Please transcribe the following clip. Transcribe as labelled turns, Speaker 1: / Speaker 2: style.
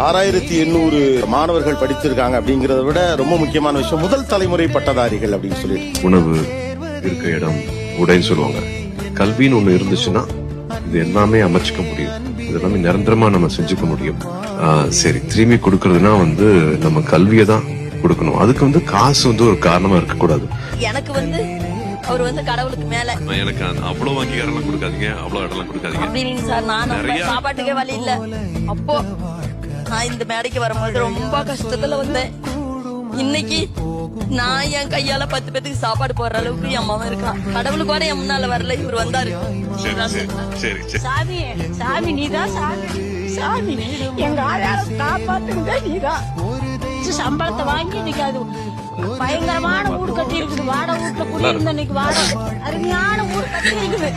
Speaker 1: 6800 மாணவர்கள் படித்திருக்காங்க அப்படிங்கறத விட ரொம்ப முக்கியமான விஷயம் முதல் தலைமுறை பட்டதாரிகள் அப்படின்னு சொல்லிட்டு
Speaker 2: உணவு, இருக்க இடம், உடைன்னு சொல்லுவாங்க. கல்வின்னு ஒண்ணு இருந்துச்சுன்னா இது எல்லாமே அமைச்சுக்க முடியும். இது எல்லாமே நிரந்தரமா நம்ம செஞ்சுக்க முடியும். சரி, திரும்பி கொடுக்கறதுனா நம்ம கல்வியை தான் கொடுக்கணும். அதுக்கு காசு ஒரு காரணமா இருக்க கூடாது.
Speaker 3: எனக்கு அவர் கடவுளுக்கு மேல
Speaker 2: எனக்கு அவ்வளவு அங்கீகாரம் கொடுக்காதீங்க, அவ்வளவு இடம்லாம் கொடுக்காதீங்க
Speaker 3: அப்படின்னு சார். நான் சாப்பாட்டுக்கே வழி இல்ல. அப்போ நான் இந்த மேடைக்கு வரும்போது ரொம்ப கஷ்டத்துல வந்தேன். இன்னைக்கு நான் என் கையால 10 பேத்துக்கு சாப்பாடு போடுற அளவுக்கு என் அம்மாவும் இருக்கா. கடவுளுக்கு கூட என் முன்னால வரல, இவர் வந்தாரு.
Speaker 4: சாமி சாமி நீதான் சாமி, சாமி எங்க ஆளால காப்பாத்துங்க நீதான். சம்பளத்தை வாங்கி இன்னைக்கு அது பயங்கரமான ஊடு கட்டி இருக்குது. வாடகை வீட்டுல குடியிருந்த இன்னைக்கு வாடகை அருமையான ஊடு கட்டி இருக்குது.